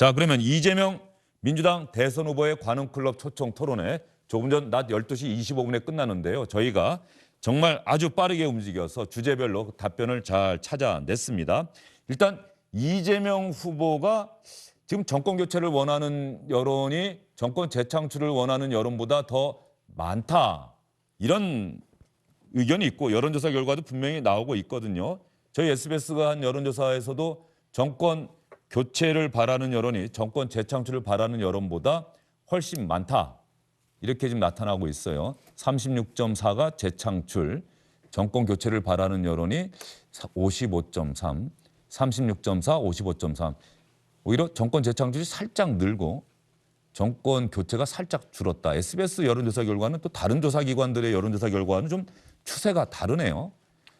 자, 그러면 이재명 민주당 대선 후보의 관훈클럽 초청 토론회 조금 전 낮 12시 25분에 끝나는데요. 저희가 정말 아주 빠르게 움직여서 주제별로 답변을 잘 찾아냈습니다. 일단 이재명 후보가 지금 정권 교체를 원하는 여론이 정권 재창출을 원하는 여론보다 더 많다. 이런 의견이 있고 여론조사 결과도 분명히 나오고 있거든요. 저희 SBS가 한 여론조사에서도 정권 교체를 바라는 여론이 정권 재창출을 바라는 여론보다 훨씬 많다. 이렇게 지금 나타나고 있어요. 36.4가 재창출, 정권 교체를 바라는 여론이 55.3, 36.4, 55.3. 오히려 정권 재창출이 살짝 늘고 정권 교체가 살짝 줄었다. SBS 여론조사 결과는 또 다른 조사기관들의 여론조사 결과는 좀 추세가 다르네요.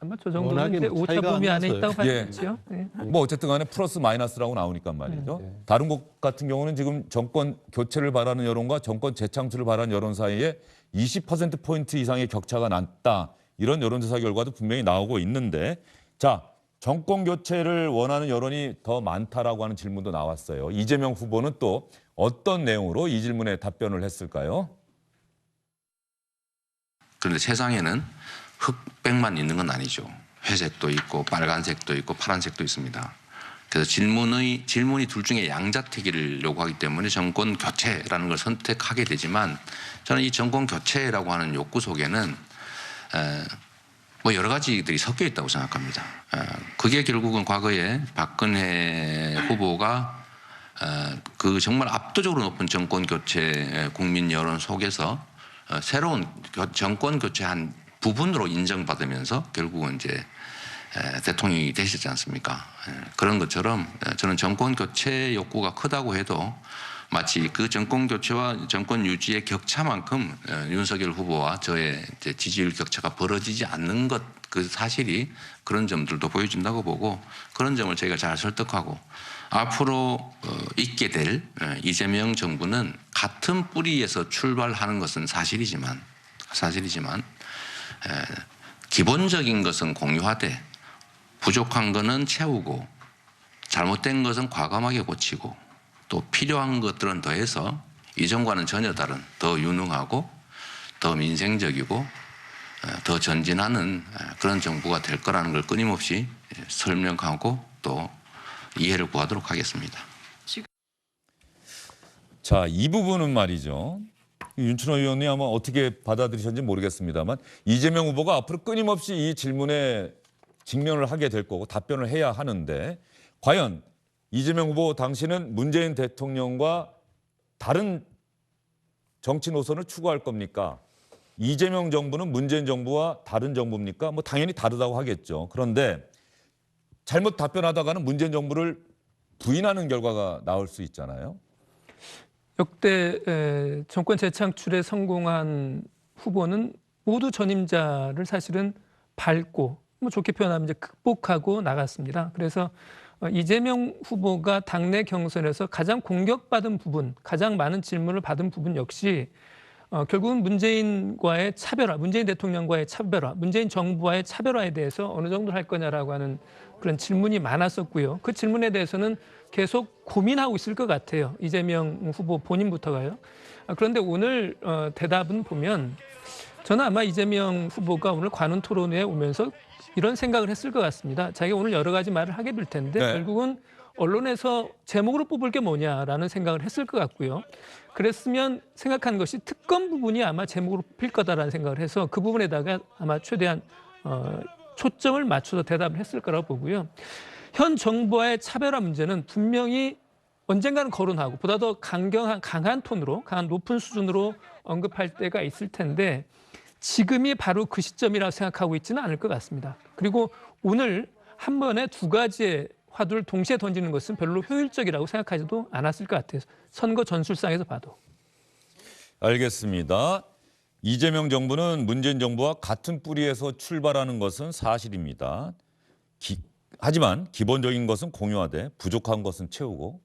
아마 저 정도는 이제 오차 범위 안에 있다고 봐야겠죠. 네. 뭐 어쨌든 간에 플러스 마이너스라고 나오니까 말이죠. 다른 곳 같은 경우는 지금 정권 교체를 바라는 여론과 정권 재창출을 바라는 여론 사이에 20%포인트 이상의 격차가 났다. 이런 여론조사 결과도 분명히 나오고 있는데 자, 정권 교체를 원하는 여론이 더 많다라고 하는 질문도 나왔어요. 이재명 후보는 또 어떤 내용으로 이 질문에 답변을 했을까요? 그런데 세상에는 흑백만 있는 건 아니죠. 회색도 있고 빨간색도 있고 파란색도 있습니다. 그래서 질문이 둘 중에 양자택일을 요구하기 때문에 정권 교체라는 걸 선택하게 되지만 저는 이 정권 교체라고 하는 욕구 속에는 뭐 여러 가지들이 섞여 있다고 생각합니다. 그게 결국은 과거에 박근혜 후보가 그 정말 압도적으로 높은 정권 교체 국민 여론 속에서 새로운 정권 교체한 부분으로 인정받으면서 결국은 이제 대통령이 되시지 않습니까? 그런 것처럼 저는 정권 교체 욕구가 크다고 해도 마치 그 정권 교체와 정권 유지의 격차만큼 윤석열 후보와 저의 이제 지지율 격차가 벌어지지 않는 것, 그 사실이 그런 점들도 보여준다고 보고 그런 점을 저희가 잘 설득하고 앞으로 있게 될 이재명 정부는 같은 뿌리에서 출발하는 것은 사실이지만 기본적인 것은 공유하되 부족한 것은 채우고 잘못된 것은 과감하게 고치고 또 필요한 것들은 더해서 이전과는 전혀 다른 더 유능하고 더 민생적이고 더 전진하는 그런 정부가 될 거라는 걸 끊임없이 설명하고 또 이해를 구하도록 하겠습니다. 자, 이 부분은 말이죠. 윤춘호 의원이 아마 어떻게 받아들이셨는지 모르겠습니다만 이재명 후보가 앞으로 끊임없이 이 질문에 직면을 하게 될 거고 답변을 해야 하는데 과연 이재명 후보 당신은 문재인 대통령과 다른 정치 노선을 추구할 겁니까? 이재명 정부는 문재인 정부와 다른 정부입니까? 뭐 당연히 다르다고 하겠죠. 그런데 잘못 답변하다가는 문재인 정부를 부인하는 결과가 나올 수 있잖아요. 역대 정권 재창출에 성공한 후보는 모두 전임자를 사실은 밟고 뭐 좋게 표현하면 이제 극복하고 나갔습니다. 그래서 이재명 후보가 당내 경선에서 가장 공격받은 부분, 가장 많은 질문을 받은 부분 역시 결국은 문재인과의 차별화, 문재인 대통령과의 차별화, 문재인 정부와의 차별화에 대해서 어느 정도 할 거냐라고 하는 그런 질문이 많았었고요. 그 질문에 대해서는 계속 고민하고 있을 것 같아요. 이재명 후보 본인부터가요. 그런데 오늘 대답은 보면 저는 아마 이재명 후보가 오늘 관훈 토론회에 오면서 이런 생각을 했을 것 같습니다. 자기가 오늘 여러 가지 말을 하게 될 텐데 결국은 언론에서 제목으로 뽑을 게 뭐냐라는 생각을 했을 것 같고요. 그랬으면 생각한 것이 특검 부분이 아마 제목으로 뽑힐 거다라는 생각을 해서 그 부분에다가 아마 최대한 초점을 맞춰서 대답을 했을 거라고 보고요. 현 정부와의 차별화 문제는 분명히 언젠가는 거론하고 보다 더 강한 톤으로, 강한 높은 수준으로 언급할 때가 있을 텐데 지금이 바로 그 시점이라고 생각하고 있지는 않을 것 같습니다. 그리고 오늘 한 번에 두 가지의 화두를 동시에 던지는 것은 별로 효율적이라고 생각하지도 않았을 것 같아요. 선거 전술상에서 봐도. 알겠습니다. 이재명 정부는 문재인 정부와 같은 뿌리에서 출발하는 것은 사실입니다. 하지만 기본적인 것은 공유하되 부족한 것은 채우고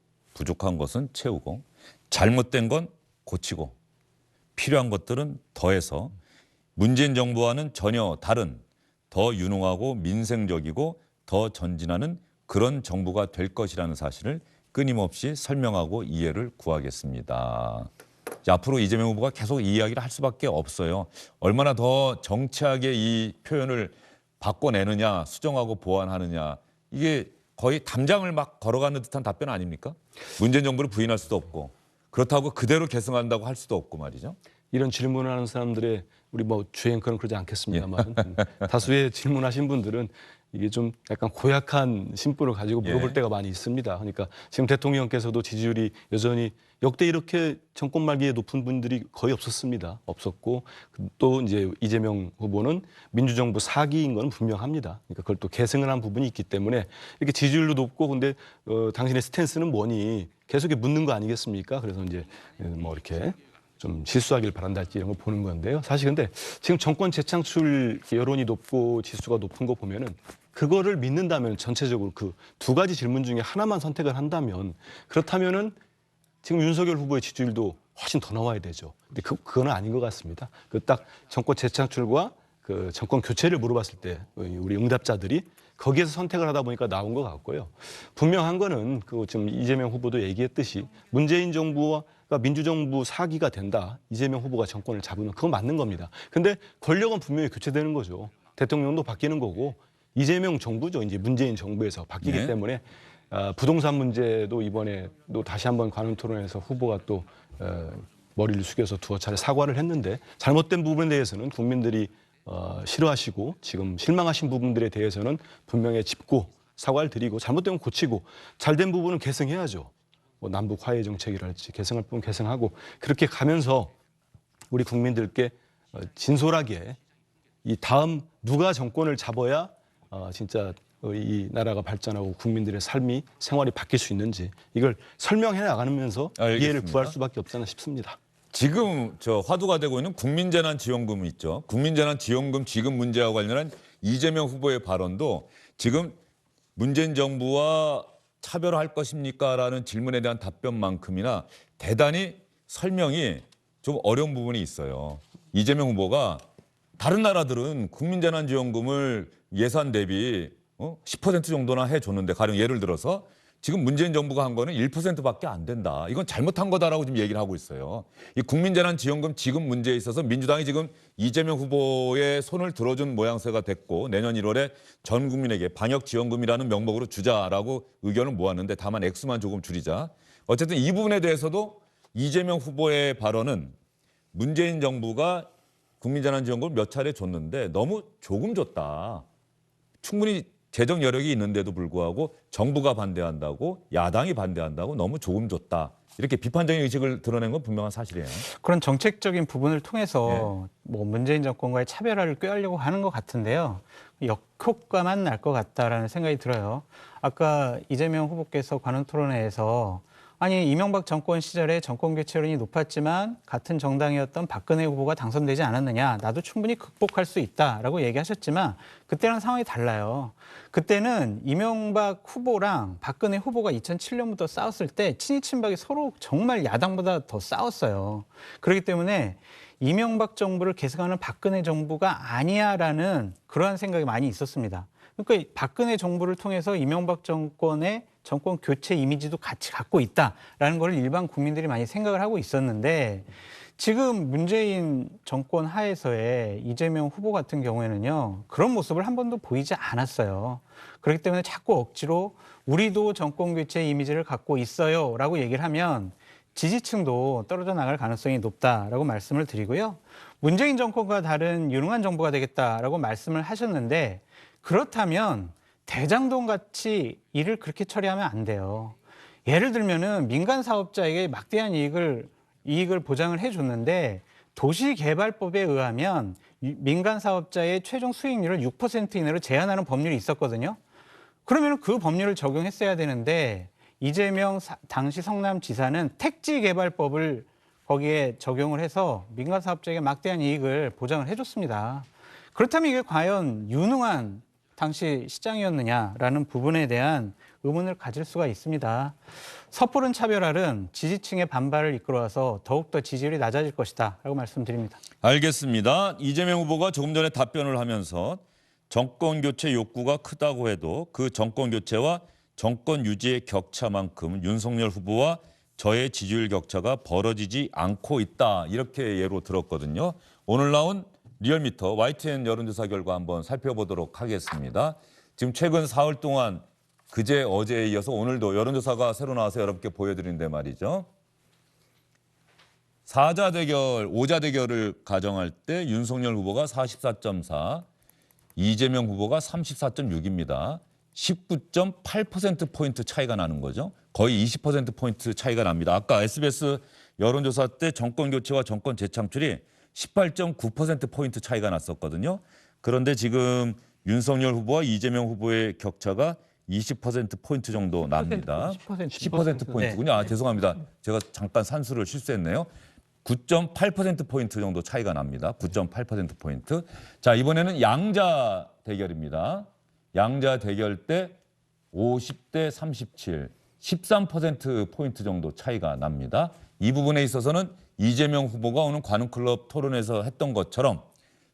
잘못된 건 고치고 필요한 것들은 더해서 문재인 정부와는 전혀 다른 더 유능하고 민생적이고 더 전진하는 그런 정부가 될 것이라는 사실을 끊임없이 설명하고 이해를 구하겠습니다. 자, 앞으로 이재명 후보가 계속 이 이야기를 할 수밖에 없어요. 얼마나 더 정치하게 이 표현을 바꿔내느냐, 수정하고 보완하느냐. 이게 거의 담장을 막 걸어가는 듯한 답변 아닙니까? 문재인 정부를 부인할 수도 없고 그렇다고 그대로 계승한다고 할 수도 없고 말이죠. 이런 질문을 하는 사람들의 우리 뭐 주앵커는 그러지 않겠습니다만 다수의 질문하신 분들은 이게 좀 약간 고약한 심보를 가지고 물어볼 예. 때가 많이 있습니다. 그러니까 지금 대통령께서도 지지율이 여전히 역대 이렇게 정권 말기에 높은 분들이 거의 없었습니다. 없었고 또 이제 이재명 후보는 민주정부 사기인 건 분명합니다. 그러니까 그걸 또 계승을 한 부분이 있기 때문에 이렇게 지지율도 높고 근데 당신의 스탠스는 뭐니 계속 묻는 거 아니겠습니까? 그래서 이제 뭐 이렇게 좀 실수하길 바란달지 이런 걸 보는 건데요. 사실 근데 지금 정권 재창출 여론이 높고 지수가 높은 거 보면은 그거를 믿는다면 전체적으로 그 두 가지 질문 중에 하나만 선택을 한다면 그렇다면은 지금 윤석열 후보의 지지율도 훨씬 더 나와야 되죠. 근데 그거는 아닌 것 같습니다. 그 딱 정권 재창출과 그 정권 교체를 물어봤을 때 우리 응답자들이 거기에서 선택을 하다 보니까 나온 것 같고요. 분명한 거는 그 지금 이재명 후보도 얘기했듯이 문재인 정부가 민주정부 사기가 된다. 이재명 후보가 정권을 잡으면 그건 맞는 겁니다. 근데 권력은 분명히 교체되는 거죠. 대통령도 바뀌는 거고 이재명 정부죠. 이제 문재인 정부에서 바뀌기 네. 때문에 부동산 문제도 이번에 또 다시 한번 관훈 토론에서 후보가 또 머리를 숙여서 두어 차례 사과를 했는데 잘못된 부분에 대해서는 국민들이 싫어하시고 지금 실망하신 부분들에 대해서는 분명히 짚고 사과를 드리고 잘못된 건 고치고 잘된 부분은 개선해야죠. 뭐 남북 화해 정책이랄지 개선할 부분 개선하고 그렇게 가면서 우리 국민들께 진솔하게 이 다음 누가 정권을 잡아야 진짜 이 나라가 발전하고 국민들의 삶이 생활이 바뀔 수 있는지 이걸 설명해 나가면서 알겠습니다. 이해를 구할 수밖에 없지 않나 싶습니다. 지금 저 화두가 되고 있는 국민재난지원금 있죠. 국민재난지원금 지급 문제와 관련한 이재명 후보의 발언도 지금 문재인 정부와 차별화할 것입니까라는 질문에 대한 답변만큼이나 대단히 설명이 좀 어려운 부분이 있어요. 이재명 후보가 다른 나라들은 국민재난지원금을 예산 대비 10% 정도나 해줬는데 가령 예를 들어서 지금 문재인 정부가 한 거는 1%밖에 안 된다. 이건 잘못한 거다라고 지금 얘기를 하고 있어요. 이 국민재난지원금 지급 문제에 있어서 민주당이 지금 이재명 후보의 손을 들어준 모양새가 됐고 내년 1월에 전 국민에게 방역지원금이라는 명목으로 주자라고 의견을 모았는데 다만 액수만 조금 줄이자. 어쨌든 이 부분에 대해서도 이재명 후보의 발언은 문재인 정부가 국민재난지원금을 몇 차례 줬는데 너무 조금 줬다. 충분히 재정 여력이 있는데도 불구하고 정부가 반대한다고 야당이 반대한다고 너무 조금 줬다. 이렇게 비판적인 의식을 드러낸 건 분명한 사실이에요. 그런 정책적인 부분을 통해서 뭐 문재인 정권과의 차별화를 꾀하려고 하는 것 같은데요. 역효과만 날 것 같다라는 생각이 들어요. 아까 이재명 후보께서 관훈 토론회에서 아니 이명박 정권 시절에 정권 교체론이 높았지만 같은 정당이었던 박근혜 후보가 당선되지 않았느냐. 나도 충분히 극복할 수 있다라고 얘기하셨지만 그때랑 상황이 달라요. 그때는 이명박 후보랑 박근혜 후보가 2007년부터 싸웠을 때 친이 친박이 서로 정말 야당보다 더 싸웠어요. 그렇기 때문에 이명박 정부를 계승하는 박근혜 정부가 아니야라는 그러한 생각이 많이 있었습니다. 그러니까 박근혜 정부를 통해서 이명박 정권의 정권 교체 이미지도 같이 갖고 있다라는 걸 일반 국민들이 많이 생각을 하고 있었는데 지금 문재인 정권 하에서의 이재명 후보 같은 경우에는요. 그런 모습을 한 번도 보이지 않았어요. 그렇기 때문에 자꾸 억지로 우리도 정권 교체 이미지를 갖고 있어요라고 얘기를 하면 지지층도 떨어져 나갈 가능성이 높다라고 말씀을 드리고요. 문재인 정권과 다른 유능한 정부가 되겠다라고 말씀을 하셨는데 그렇다면 대장동 같이 일을 그렇게 처리하면 안 돼요. 예를 들면은 민간 사업자에게 막대한 이익을 보장을 해줬는데 도시개발법에 의하면 민간 사업자의 최종 수익률을 6% 이내로 제한하는 법률이 있었거든요. 그러면 그 법률을 적용했어야 되는데 이재명 당시 성남지사는 택지개발법을 거기에 적용을 해서 민간 사업자에게 막대한 이익을 보장을 해줬습니다. 그렇다면 이게 과연 유능한 당시 시장이었느냐라는 부분에 대한 의문을 가질 수가 있습니다. 섣부른 차별화는 지지층의 반발을 이끌어와서 더욱더 지지율이 낮아질 것이다 라고 말씀드립니다. 알겠습니다. 이재명 후보가 조금 전에 답변을 하면서 정권 교체 욕구가 크다고 해도 그 정권 교체와 정권 유지의 격차만큼 윤석열 후보와 저의 지지율 격차가 벌어지지 않고 있다. 이렇게 예로 들었거든요. 오늘 나온 리얼미터 YTN 여론조사 결과 한번 살펴보도록 하겠습니다. 지금 최근 4월 동안 그제 어제에 이어서 오늘도 여론조사가 새로 나와서 여러분께 보여드리는데 말이죠. 4자 대결, 5자 대결을 가정할 때 윤석열 후보가 44.4, 이재명 후보가 34.6입니다. 19.8%포인트 차이가 나는 거죠. 거의 20%포인트 차이가 납니다. 아까 SBS 여론조사 때 정권 교체와 정권 재창출이 18.9%포인트 차이가 났었거든요. 그런데 지금 윤석열 후보와 이재명 후보의 격차가 20%포인트 정도 납니다. 10%포인트군요. 아, 죄송합니다. 제가 잠깐 산수를 실수했네요. 9.8%포인트 정도 차이가 납니다. 9.8%포인트. 자, 이번에는 양자 대결입니다. 양자 대결 때 50대 37, 13%포인트 정도 차이가 납니다. 이 부분에 있어서는 이재명 후보가 오늘 관훈클럽 토론에서 했던 것처럼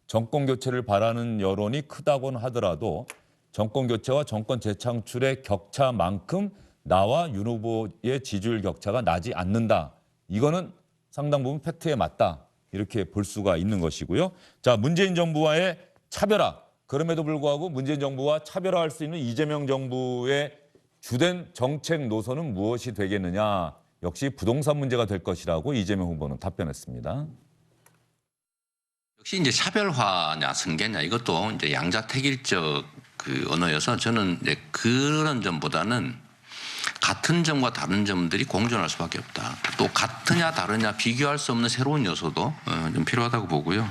정권 교체를 바라는 여론이 크다고는 하더라도 정권 교체와 정권 재창출의 격차만큼 나와 윤 후보의 지지율 격차가 나지 않는다. 이거는 상당 부분 팩트에 맞다. 이렇게 볼 수가 있는 것이고요. 자, 문재인 정부와의 차별화. 그럼에도 불구하고 문재인 정부와 차별화할 수 있는 이재명 정부의 주된 정책 노선은 무엇이 되겠느냐. 역시 부동산 문제가 될 것이라고 이재명 후보는 답변했습니다. 역시 이제 차별화냐 승계냐 이것도 이제 양자택일적 그 언어여서 저는 이제 그런 점보다는 같은 점과 다른 점들이 공존할 수밖에 없다. 또 같으냐 다르냐 비교할 수 없는 새로운 요소도 좀 필요하다고 보고요.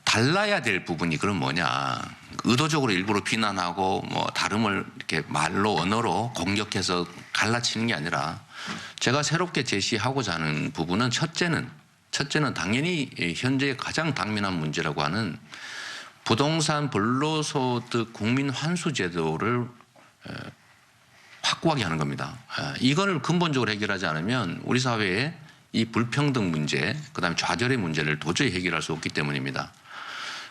달라야 될 부분이 그럼 뭐냐. 의도적으로 일부러 비난하고 뭐 다름을 이렇게 말로 언어로 공격해서 갈라치는 게 아니라 제가 새롭게 제시하고자 하는 부분은 첫째는 당연히 현재 가장 당면한 문제라고 하는 부동산 불로소득 국민 환수 제도를 확고하게 하는 겁니다. 이걸 근본적으로 해결하지 않으면 우리 사회의 이 불평등 문제, 그다음에 좌절의 문제를 도저히 해결할 수 없기 때문입니다.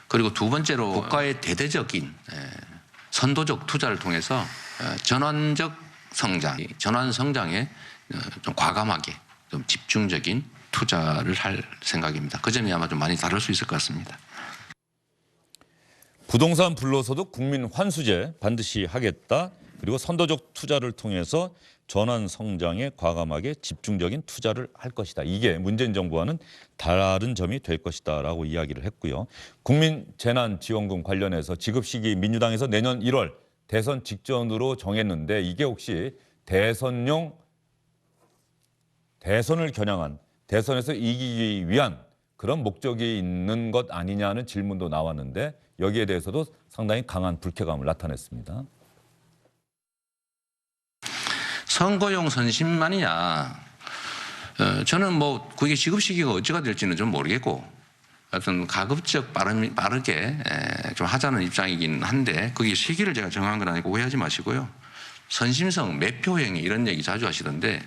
그리고 두 번째로 국가의 대대적인 선도적 투자를 통해서 전환적 성장, 전환 성장에 좀 과감하게 좀 집중적인 투자를 할 생각입니다. 그 점이 아마 좀 많이 다를 수 있을 것 같습니다. 부동산 불로소득 국민 환수제 반드시 하겠다. 그리고 선도적 투자를 통해서 전환 성장에 과감하게 집중적인 투자를 할 것이다. 이게 문재인 정부와는 다른 점이 될 것이다라고 이야기를 했고요. 국민재난지원금 관련해서 지급 시기 민주당에서 내년 1월 대선 직전으로 정했는데 이게 혹시 대선을 겨냥한 대선에서 이기기 위한 그런 목적이 있는 것 아니냐는 질문도 나왔는데 여기에 대해서도 상당히 강한 불쾌감을 나타냈습니다. 선거용 선심만이냐. 저는 뭐 그게 지급 시기가 어찌가 될지는 좀 모르겠고 어떤 가급적 빠르게 좀 하자는 입장이긴 한데 그게 시기를 제가 정한 건 아니고 오해하지 마시고요. 선심성, 매표행위 이런 얘기 자주 하시던데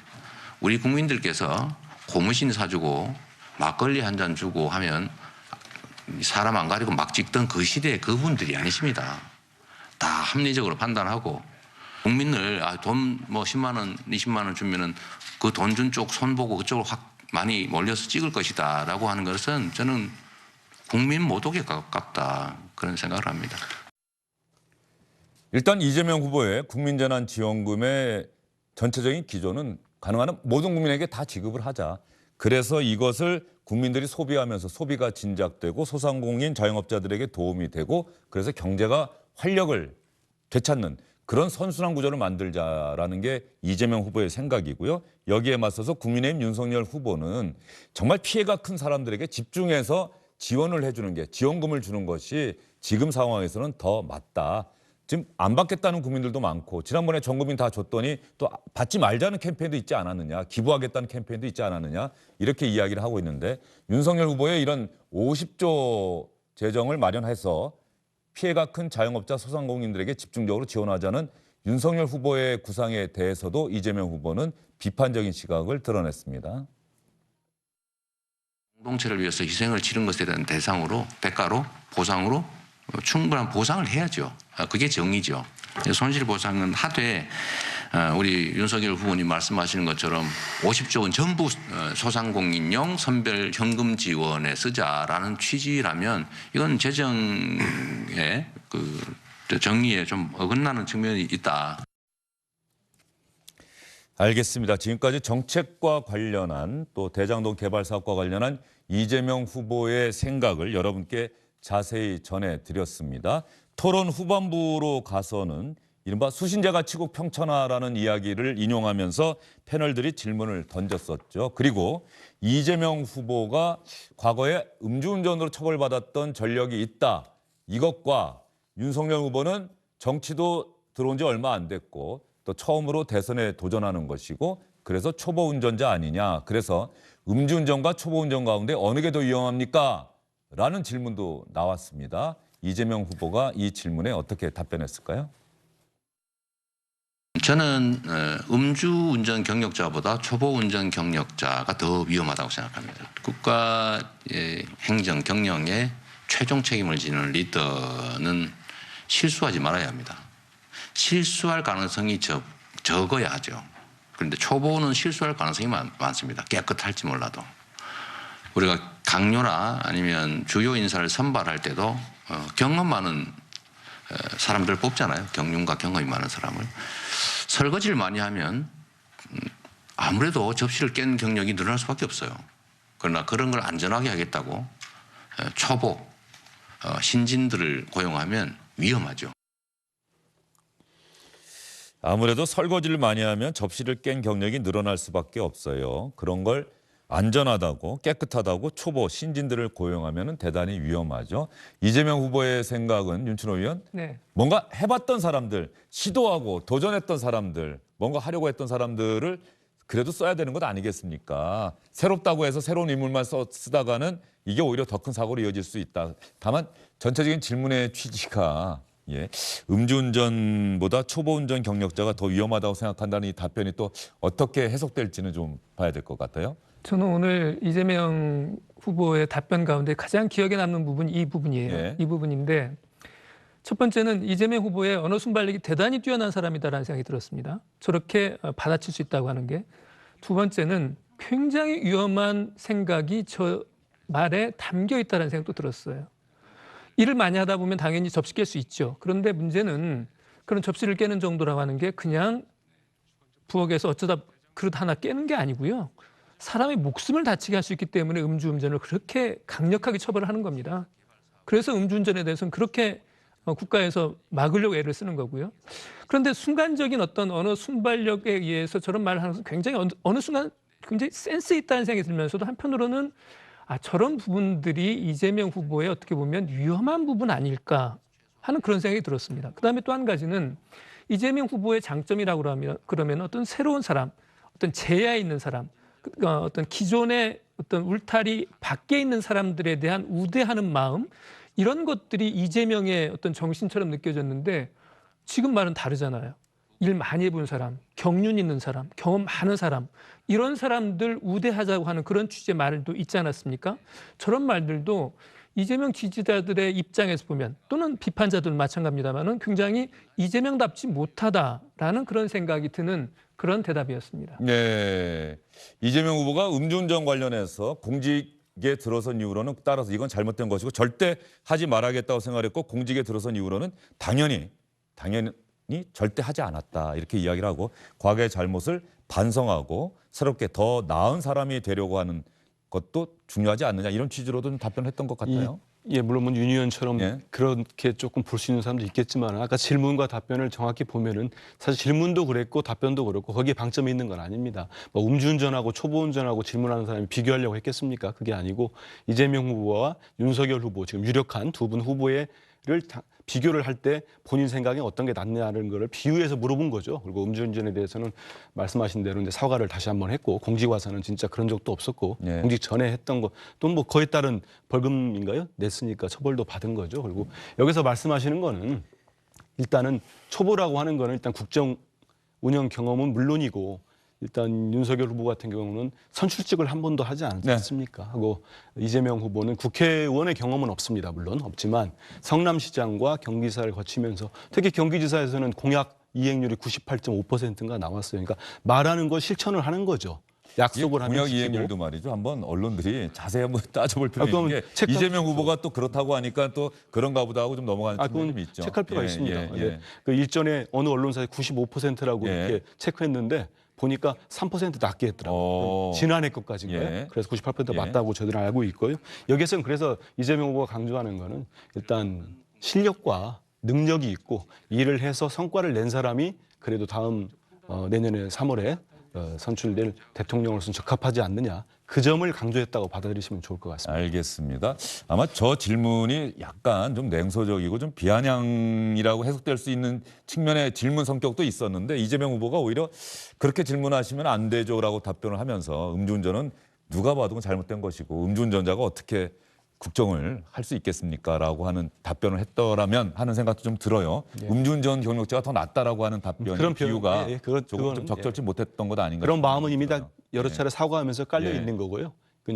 우리 국민들께서 고무신 사주고 막걸리 한 잔 주고 하면 사람 안 가리고 막 찍던 그 시대의 그분들이 아니십니다. 다 합리적으로 판단하고 국민을 돈 뭐 10만 원, 20만 원 주면은 그 돈 준 쪽 손 보고 그쪽으로 확 많이 몰려서 찍을 것이다라고 하는 것은 저는 국민 모독에 가깝다 그런 생각을 합니다. 일단 이재명 후보의 국민재난지원금의 전체적인 기조는 가능한 한 모든 국민에게 다 지급을 하자. 그래서 이것을 국민들이 소비하면서 소비가 진작되고 소상공인 자영업자들에게 도움이 되고 그래서 경제가 활력을 되찾는 그런 선순환 구조를 만들자라는 게 이재명 후보의 생각이고요. 여기에 맞서서 국민의힘 윤석열 후보는 정말 피해가 큰 사람들에게 집중해서 지원을 해주는 게 지원금을 주는 것이 지금 상황에서는 더 맞다. 지금 안 받겠다는 국민들도 많고 지난번에 전 국민 다 줬더니 또 받지 말자는 캠페인도 있지 않았느냐. 기부하겠다는 캠페인도 있지 않았느냐. 이렇게 이야기를 하고 있는데 윤석열 후보의 이런 50조 재정을 마련해서 피해가 큰 자영업자 소상공인들에게 집중적으로 지원하자는 윤석열 후보의 구상에 대해서도 이재명 후보는 비판적인 시각을 드러냈습니다. 공동체를 위해서 희생을 치른 것에 대한 대상으로 대가로 보상으로 충분한 보상을 해야죠. 그게 정의죠. 손실보상은 하되 우리 윤석열 후보님 말씀하시는 것처럼 50조 원 전부 소상공인용 선별 현금 지원에 쓰자라는 취지라면 이건 재정의 그 정의에 좀 어긋나는 측면이 있다. 알겠습니다. 지금까지 정책과 관련한 또 대장동 개발 사업과 관련한 이재명 후보의 생각을 여러분께 자세히 전해드렸습니다. 토론 후반부로 가서는 이른바 수신제가 치국 평천하라는 이야기를 인용하면서 패널들이 질문을 던졌었죠. 그리고 이재명 후보가 과거에 음주운전으로 처벌받았던 전력이 있다. 이것과 윤석열 후보는 정치도 들어온 지 얼마 안 됐고 또 처음으로 대선에 도전하는 것이고 그래서 초보 운전자 아니냐. 그래서 음주운전과 초보 운전 가운데 어느 게 더 위험합니까? 라는 질문도 나왔습니다. 이재명 후보가 이 질문에 어떻게 답변했을까요? 저는 음주운전 경력자보다 초보운전 경력자가 더 위험하다고 생각합니다. 국가의 행정 경영에 최종 책임을 지는 리더는 실수하지 말아야 합니다. 실수할 가능성이 적어야 하죠. 그런데 초보는 실수할 가능성이 많습니다. 깨끗할지 몰라도. 우리가 강요나 아니면 주요 인사를 선발할 때도 경험 많은 사람들 뽑잖아요. 경륜과 경험이 많은 사람을. 설거지를 많이 하면 아무래도 접시를 깬 경력이 늘어날 수밖에 없어요. 그러나 그런 걸 안전하게 하겠다고 초보, 신진들을 고용하면 위험하죠. 아무래도 설거지를 많이 하면 접시를 깬 경력이 늘어날 수밖에 없어요. 그런 걸 안전하다고 깨끗하다고 초보 신진들을 고용하면 대단히 위험하죠. 이재명 후보의 생각은 윤춘호 의원 네. 뭔가 해봤던 사람들, 시도하고 도전했던 사람들, 뭔가 하려고 했던 사람들을 그래도 써야 되는 것 아니겠습니까? 새롭다고 해서 새로운 인물만 쓰다가는 이게 오히려 더 큰 사고로 이어질 수 있다. 다만 전체적인 질문의 취지가 음주운전보다 초보운전 경력자가 더 위험하다고 생각한다는 이 답변이 또 어떻게 해석될지는 좀 봐야 될 것 같아요. 저는 오늘 이재명 후보의 답변 가운데 가장 기억에 남는 부분이 이 부분이에요. 예. 이 부분인데 첫 번째는 이재명 후보의 언어 순발력이 대단히 뛰어난 사람이다라는 생각이 들었습니다. 저렇게 받아칠 수 있다고 하는 게. 두 번째는 굉장히 위험한 생각이 저 말에 담겨 있다는 생각도 들었어요. 일을 많이 하다 보면 당연히 접시 깰 수 있죠. 그런데 문제는 그런 접시를 깨는 정도라고 하는 게 그냥 부엌에서 어쩌다 그릇 하나 깨는 게 아니고요. 사람의 목숨을 다치게 할 수 있기 때문에 음주운전을 그렇게 강력하게 처벌을 하는 겁니다. 그래서 음주운전에 대해서는 그렇게 국가에서 막으려고 애를 쓰는 거고요. 그런데 순간적인 어떤 언어 순발력에 의해서 저런 말을 하는 것은 굉장히 어느 순간 굉장히 센스 있다는 생각이 들면서도 한편으로는 저런 부분들이 이재명 후보의 어떻게 보면 위험한 부분 아닐까 하는 그런 생각이 들었습니다. 그다음에 또 한 가지는 이재명 후보의 장점이라고 그러면 어떤 새로운 사람, 어떤 제야 있는 사람, 어떤 기존의 어떤 울타리 밖에 있는 사람들에 대한 우대하는 마음 이런 것들이 이재명의 어떤 정신처럼 느껴졌는데 지금 말은 다르잖아요. 일 많이 해본 사람, 경륜 있는 사람, 경험 많은 사람 이런 사람들 우대하자고 하는 그런 취지의 말도 있지 않았습니까? 저런 말들도 이재명 지지자들의 입장에서 보면 또는 비판자들 마찬가지입니다만은 굉장히 이재명답지 못하다라는 그런 생각이 드는 그런 대답이었습니다. 네, 이재명 후보가 음주운전 관련해서 공직에 들어선 이후로는 따라서 이건 잘못된 것이고 절대 하지 말아야겠다고 생각했고 공직에 들어선 이후로는 당연히 절대 하지 않았다 이렇게 이야기를 하고 과거의 잘못을 반성하고 새롭게 더 나은 사람이 되려고 하는 것도 중요하지 않느냐 이런 취지로도 답변했던 것 같아요. 물론 윤 의원처럼 예. 그렇게 조금 볼 수 있는 사람도 있겠지만 아까 질문과 답변을 정확히 보면은 사실 질문도 그랬고 답변도 그렇고 거기에 방점이 있는 건 아닙니다. 뭐 음주운전하고 초보운전하고 질문하는 사람이 비교하려고 했겠습니까? 그게 아니고 이재명 후보와 윤석열 후보 지금 유력한 두 분 후보를 비교를 할 때 본인 생각에 어떤 게 낫냐는 거를 비유해서 물어본 거죠. 그리고 음주운전에 대해서는 말씀하신 대로 이제 사과를 다시 한번 했고 공직 와서는 진짜 그런 적도 없었고 예. 공직 전에 했던 거 또 뭐 그에 따른 벌금인가요? 냈으니까 처벌도 받은 거죠. 그리고 여기서 말씀하시는 거는 일단은 초보라고 하는 거는 일단 국정 운영 경험은 물론이고 일단 윤석열 후보 같은 경우는 선출직을 한 번도 하지 않지 네. 않습니까? 하고 이재명 후보는 국회의원의 경험은 없습니다. 물론 없지만 성남시장과 경기지사를 거치면서 특히 경기지사에서는 공약 이행률이 98.5%인가 나왔어요. 그러니까 말하는 거 실천을 하는 거죠. 약속을 하면 공약 지키고. 이행률도 말이죠. 한번 언론들이 자세히 한번 따져볼 필요 그럼 있는 게 체크할 이재명 수 후보가 또 그렇다고 하니까 또 그런가 보다 하고 좀 넘어가는 측면이 좀 있죠. 체크할 필요가 예, 있습니다. 예, 예. 예. 그 일전에 어느 언론사에 95%라고 예. 이렇게 체크했는데 보니까 3% 낮게 했더라고요. 지난해 것까지인가요? 예. 그래서 98% 예. 맞다고 저희는 알고 있고요. 여기에서는 그래서 이재명 후보가 강조하는 거는 일단 실력과 능력이 있고 일을 해서 성과를 낸 사람이 그래도 다음 내년에 3월에 선출될 대통령으로서는 적합하지 않느냐. 그 점을 강조했다고 받아들이시면 좋을 것 같습니다. 알겠습니다. 아마 저 질문이 약간 좀 냉소적이고 좀 비아냥이라고 해석될 수 있는 측면의 질문 성격도 있었는데 이재명 후보가 오히려 그렇게 질문하시면 안 되죠라고 답변을 하면서 음주운전은 누가 봐도 잘못된 것이고 음주운전자가 어떻게 국정을 할 수 있겠습니까라고 하는 답변을 했더라면 하는 생각도 좀 들어요. 음주운전 경력자가 더 낫다라고 하는 답변 그런 비유가 표현, 조금 그거는, 좀 적절치 못했던 것 아닌가. 그런 마음은 이미 다 들어요. 여러 차례 사과하면서 깔려 예. 있는 거고요.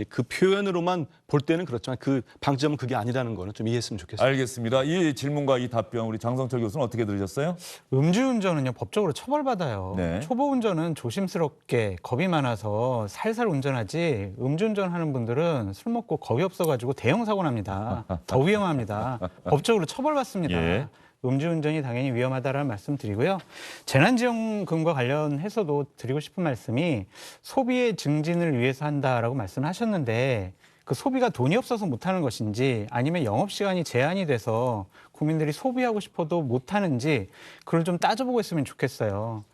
그 표현으로만 볼 때는 그렇지만 그 방점은 그게 아니라는 거는 좀 이해했으면 좋겠습니다. 알겠습니다. 이 질문과 이 답변 우리 장성철 교수는 어떻게 들으셨어요? 음주운전은요 법적으로 처벌받아요. 네. 초보 운전은 조심스럽게 겁이 많아서 살살 운전하지 음주운전하는 분들은 술 먹고 겁이 없어가지고 대형 사고 납니다. 더 위험합니다. 법적으로 처벌받습니다. 예. 음주운전이 당연히 위험하다라는 말씀 드리고요. 재난지원금과 관련해서도 드리고 싶은 말씀이 소비의 증진을 위해서 한다라고 말씀하셨는데 그 소비가 돈이 없어서 못하는 것인지 아니면 영업시간이 제한이 돼서 국민들이 소비하고 싶어도 못하는지 그걸 좀 따져보고 있으면 좋겠어요.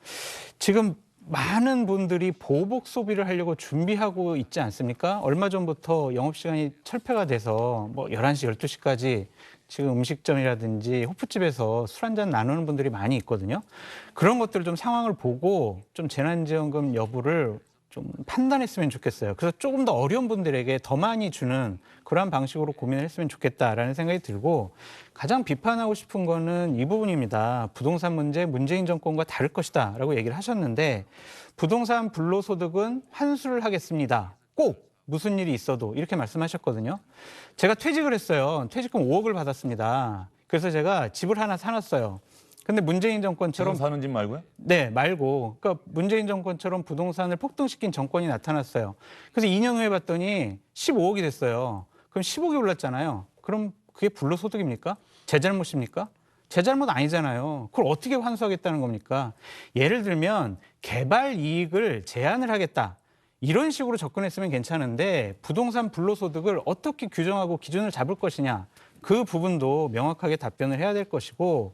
지금 많은 분들이 보복 소비를 하려고 준비하고 있지 않습니까? 얼마 전부터 영업시간이 철폐가 돼서 뭐 11시, 12시까지 지금 음식점이라든지 호프집에서 술 한잔 나누는 분들이 많이 있거든요. 그런 것들을 좀 상황을 보고 좀 재난지원금 여부를 좀 판단했으면 좋겠어요. 그래서 조금 더 어려운 분들에게 더 많이 주는 그러한 방식으로 고민을 했으면 좋겠다라는 생각이 들고 가장 비판하고 싶은 거는 이 부분입니다. 부동산 문제 문재인 정권과 다를 것이다라고 얘기를 하셨는데 부동산 불로소득은 환수를 하겠습니다. 꼭 무슨 일이 있어도 이렇게 말씀하셨거든요. 제가 퇴직을 했어요. 퇴직금 5억을 받았습니다. 그래서 제가 집을 하나 사놨어요. 근데 문재인 정권처럼 지금 사는 집 말고요? 네, 말고. 그러니까 문재인 정권처럼 부동산을 폭등시킨 정권이 나타났어요. 그래서 2년 후에 봤더니 15억이 됐어요. 그럼 10억이 올랐잖아요. 그럼 그게 불로소득입니까? 제 잘못입니까? 제 잘못 아니잖아요. 그걸 어떻게 환수하겠다는 겁니까? 예를 들면 개발 이익을 제한을 하겠다. 이런 식으로 접근했으면 괜찮은데 부동산 불로소득을 어떻게 규정하고 기준을 잡을 것이냐. 그 부분도 명확하게 답변을 해야 될 것이고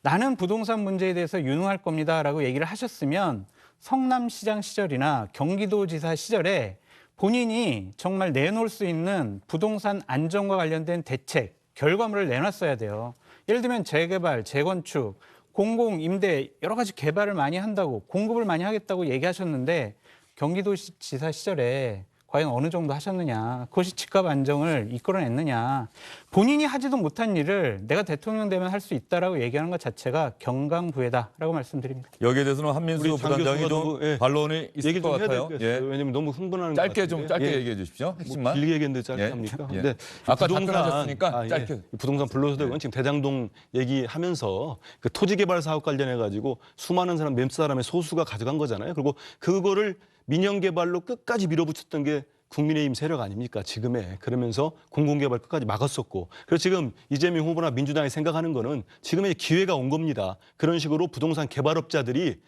나는 부동산 문제에 대해서 유능할 겁니다라고 얘기를 하셨으면 성남시장 시절이나 경기도지사 시절에 본인이 정말 내놓을 수 있는 부동산 안정과 관련된 대책, 결과물을 내놨어야 돼요. 예를 들면 재개발, 재건축, 공공, 임대 여러 가지 개발을 많이 한다고 공급을 많이 하겠다고 얘기하셨는데 경기도지사 시절에 과연 어느 정도 하셨느냐. 그것이 집값 안정을 이끌어냈느냐. 본인이 하지도 못한 일을 내가 대통령 되면 할 수 있다라고 얘기하는 것 자체가 경강부회다라고 말씀드립니다. 여기에 대해서는 한민수 우리 장 부단장이 교수가 좀 너무, 예. 반론이 있을 얘기 것 좀 해야 같아요. 될 것 같아요. 왜냐면 너무 흥분하는 짧게 것 같은데. 좀 짧게 예. 얘기해 주십시오. 뭐 핵심만. 길게 얘기했는데 짧게 예. 합니까? 예. 근데 아까 답변하셨으니까 예. 짧게. 부동산 불로소득은 지금 대장동 얘기하면서 그 토지개발 사업 관련해 가지고 수많은 사람 몇 사람의 소수가 가져간 거잖아요. 그리고 그거를 민영개발로 끝까지 밀어붙였던 게 국민의힘 세력 아닙니까? 지금에. 그러면서 공공개발 끝까지 막았었고. 그래서 지금 이재명 후보나 민주당이 생각하는 거는 지금의 기회가 온 겁니다. 그런 식으로 부동산 개발업자들이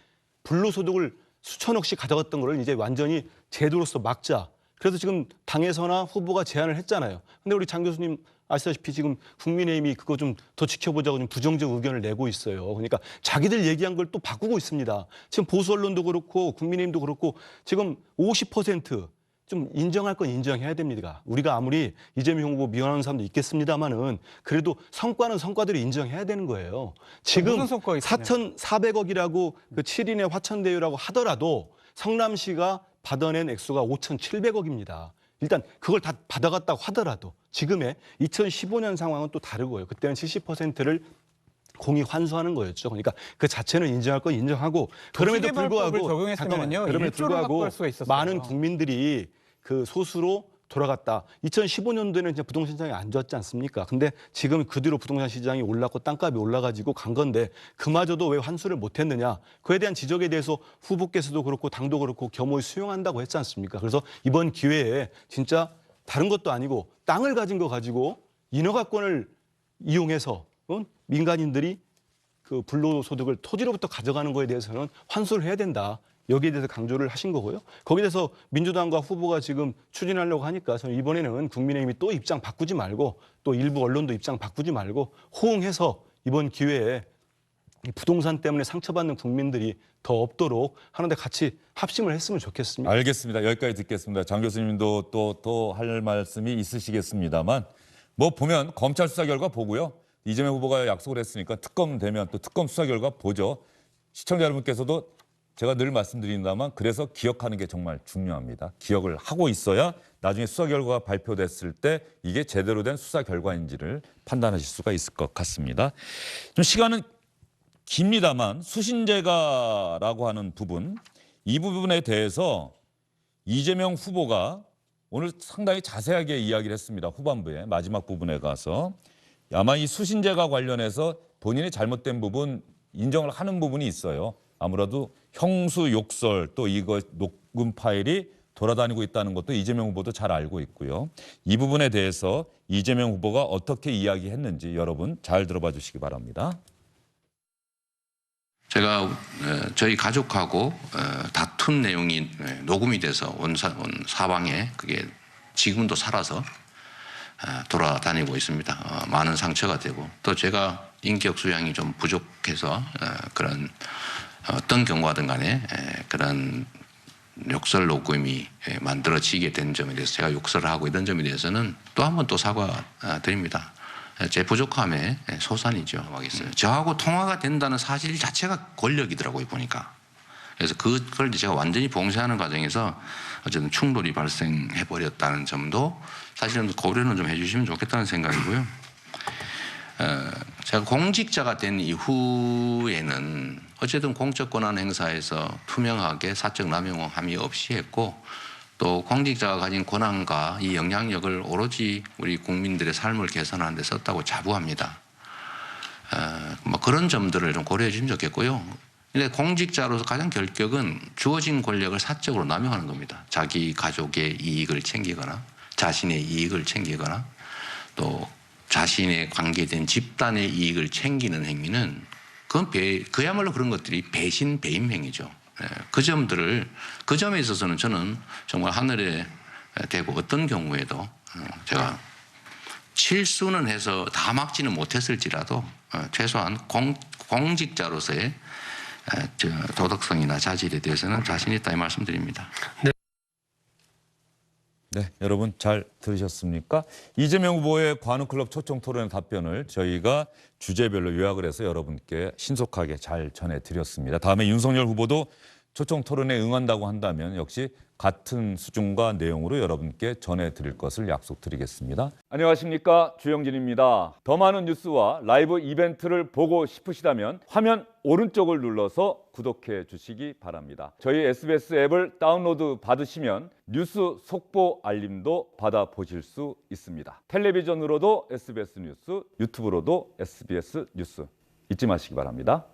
불로소득을 수천억씩 가져갔던 거를 이제 완전히 제도로서 막자. 그래서 지금 당에서나 후보가 제안을 했잖아요. 근데 우리 장 교수님 아시다시피 지금 국민의힘이 그거 좀 더 지켜보자고 좀 부정적 의견을 내고 있어요. 그러니까 자기들 얘기한 걸 또 바꾸고 있습니다. 지금 보수 언론도 그렇고 국민의힘도 그렇고 지금 50% 좀 인정할 건 인정해야 됩니다. 우리가 아무리 이재명 후보 미워하는 사람도 있겠습니다만은 그래도 성과는 성과대로 인정해야 되는 거예요. 지금 무슨 성과가 있으냐? 4,400억이라고 그 7인의 화천대유라고 하더라도 성남시가 받아낸 액수가 5,700억입니다. 일단 그걸 다 받아갔다고 하더라도 지금의 2015년 상황은 또 다르고요. 그때는 70%를 공이 환수하는 거였죠. 그러니까 그 자체는 인정할 건 인정하고 그럼에도 도시개발법을 불구하고 적용했으면요, 그럼에도 1조로 불구하고 확보할 수가 있었어요. 많은 국민들이 그 소수로 돌아갔다. 2015년도에는 이제 부동산 시장이 안 좋았지 않습니까? 근데 지금 그 뒤로 부동산 시장이 올랐고 땅값이 올라가지고 간 건데 그마저도 왜 환수를 못했느냐? 그에 대한 지적에 대해서 후보께서도 그렇고 당도 그렇고 겸허히 수용한다고 했지 않습니까? 그래서 이번 기회에 진짜 다른 것도 아니고 땅을 가진 거 가지고 인허가권을 이용해서 민간인들이 그 불로소득을 토지로부터 가져가는 거에 대해서는 환수를 해야 된다. 여기에 대해서 강조를 하신 거고요. 거기에 대해서 민주당과 후보가 지금 추진하려고 하니까 저는 이번에는 국민의힘이 또 입장 바꾸지 말고 또 일부 언론도 입장 바꾸지 말고 호응해서 이번 기회에 이 부동산 때문에 상처받는 국민들이 더 없도록 하는데 같이 합심을 했으면 좋겠습니다. 알겠습니다. 여기까지 듣겠습니다. 장 교수님도 또 할 말씀이 있으시겠습니다만 뭐 보면 검찰 수사 결과 보고요. 이재명 후보가 약속을 했으니까 특검 되면 또 특검 수사 결과 보죠. 시청자 여러분께서도 제가 늘 말씀드린다만 그래서 기억하는 게 정말 중요합니다. 기억을 하고 있어야 나중에 수사 결과가 발표됐을 때 이게 제대로 된 수사 결과인지를 판단하실 수가 있을 것 같습니다. 좀 시간은 깁니다만 수신제가라고 하는 부분, 이 부분에 대해서 이재명 후보가 오늘 상당히 자세하게 이야기를 했습니다. 후반부에 마지막 부분에 가서 아마 이 수신제가 관련해서 본인이 잘못된 부분 인정을 하는 부분이 있어요. 아무래도 형수 욕설 또 이거 녹음 파일이 돌아다니고 있다는 것도 이재명 후보도 잘 알고 있고요. 이 부분에 대해서 이재명 후보가 어떻게 이야기했는지 여러분 잘 들어봐 주시기 바랍니다. 제가 저희 가족하고 다툰 내용이 녹음이 돼서 온 사방에 그게 지금도 살아서 돌아다니고 있습니다. 많은 상처가 되고 또 제가 인격 수양이 좀 부족해서 그런 어떤 경우하든 간에 그런 욕설 녹음이 만들어지게 된 점에 대해서 제가 욕설을 하고 이런 점에 대해서는 또 한 번 또 사과드립니다. 제 부족함의 소산이죠. 저하고 통화가 된다는 사실 자체가 권력이더라고요, 보니까. 그래서 그걸 제가 완전히 봉쇄하는 과정에서 어쨌든 충돌이 발생해버렸다는 점도 사실은 고려는 좀 해주시면 좋겠다는 생각이고요. 제가 공직자가 된 이후에는 어쨌든 공적 권한 행사에서 투명하게 사적 남용함이 없이 했고 또 공직자가 가진 권한과 이 영향력을 오로지 우리 국민들의 삶을 개선하는 데 썼다고 자부합니다. 뭐 그런 점들을 좀 고려해 주시면 좋겠고요. 근데 공직자로서 가장 결격은 주어진 권력을 사적으로 남용하는 겁니다. 자기 가족의 이익을 챙기거나 자신의 이익을 챙기거나 또 자신의 관계된 집단의 이익을 챙기는 행위는 그건 그야말로 그런 것들이 배신 배임 행위죠. 그 점들을 그 점에 있어서는 저는 정말 하늘에 대고 어떤 경우에도 제가 실수는 해서 다 막지는 못했을지라도 최소한 공직자로서의 도덕성이나 자질에 대해서는 자신 있다 이 말씀드립니다. 네, 여러분 잘 들으셨습니까? 이재명 후보의 관훈클럽 초청 토론의 답변을 저희가 주제별로 요약을 해서 여러분께 신속하게 잘 전해드렸습니다. 다음에 윤석열 후보도 초청 토론에 응한다고 한다면 역시 같은 수준과 내용으로 여러분께 전해드릴 것을 약속드리겠습니다. 안녕하십니까, 주영진입니다. 더 많은 뉴스와 라이브 이벤트를 보고 싶으시다면 화면 오른쪽을 눌러서 구독해 주시기 바랍니다. 저희 SBS 앱을 다운로드 받으시면 뉴스 속보 알림도 받아보실 수 있습니다. 텔레비전으로도 SBS 뉴스, 유튜브로도 SBS 뉴스 잊지 마시기 바랍니다.